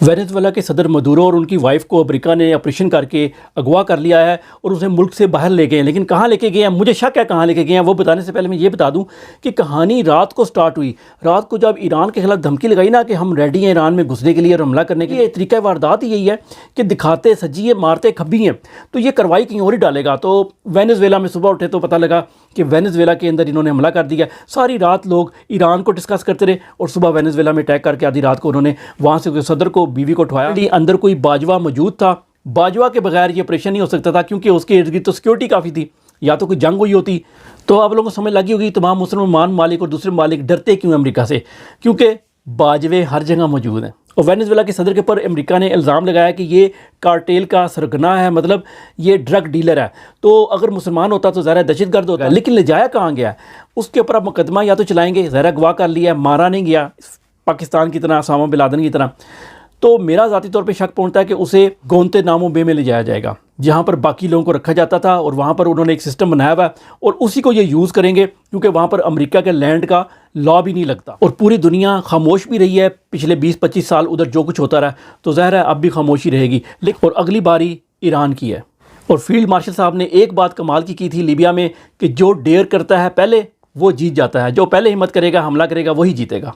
Venezuela کے صدر Maduro اور ان کی وائف کو امریکہ نے آپریشن کر کے اغوا کر لیا ہے اور اسے ملک سے باہر لے گئے ہیں، لیکن کہاں لے کے گئے ہیں مجھے شک ہے کہاں لے کے گئے ہیں۔ وہ بتانے سے پہلے میں یہ بتا دوں کہ کہانی رات کو سٹارٹ ہوئی، رات کو جب ایران کے خلاف دھمکی لگائی نا کہ ہم ریڈی ہیں ایران میں گھسنے کے لیے اور حملہ کرنے کے لیے، طریقہ واردات یہی ہے کہ دکھاتے سجیے مارتے کھبی ہیں، تو یہ کارروائی کہیں اور ہی ڈالے گا۔ تو وینزویلا میں صبح اٹھے تو پتہ لگا کہ وینزویلا کے اندر انہوں نے حملہ کر دیا۔ ساری رات لوگ ایران کو ڈسکس کرتے رہے اور صبح وینزویلا میں اٹیک کر کے آدھی رات کو انہوں نے وہاں سے صدر کو بیوی کو اٹھوایا۔ اندر کوئی باجوہ موجود تھا، باجوہ کے بغیر یہ آپریشن نہیں ہو سکتا تھا کیونکہ اس کے ارد گرد تو سیکیورٹی کافی تھی، یا تو کوئی جنگ ہوئی ہوتی۔ تو آپ لوگوں کو سمجھ لگی ہوگی تمام مسلمان ممالک اور دوسرے ممالک ڈرتے کیوں امریکہ سے، کیونکہ باجوے ہر جگہ موجود ہیں۔ اور وینزویلا کے صدر کے اوپر امریکہ نے الزام لگایا کہ یہ کارٹیل کا سرغنہ ہے، مطلب یہ ڈرگ ڈیلر ہے، تو اگر مسلمان ہوتا تو ظاہر دہشت گرد ہوتا ہے، لیکن لے جایا کہاں گیا؟ اس کے اوپر اب مقدمہ یا تو چلائیں گے، ظاہر اغوا کر لیا ہے، مارا نہیں گیا پاکستان کی طرح، اسامہ بن لادن کی طرح۔ تو میرا ذاتی طور پہ شک پہنچتا ہے کہ اسے گونتے نامو بے میں لے جایا جائے گا، جہاں پر باقی لوگوں کو رکھا جاتا تھا، اور وہاں پر انہوں نے ایک سسٹم بنایا ہوا ہے اور اسی کو یہ یوز کریں گے، کیونکہ وہاں پر امریکہ کے لینڈ کا لا بھی نہیں لگتا، اور پوری دنیا خاموش بھی رہی ہے پچھلے 20-25 سال ادھر جو کچھ ہوتا رہا، تو ظاہر ہے اب بھی خاموشی رہے گی، لیکن اور اگلی باری ایران کی ہے۔ اور فیلڈ مارشل صاحب نے ایک بات کمال کی تھی لیبیا میں کہ جو ڈیئر کرتا ہے پہلے وہ جیت جاتا ہے، جو پہلے ہمت کرے گا حملہ کرے گا وہی جیتے گا۔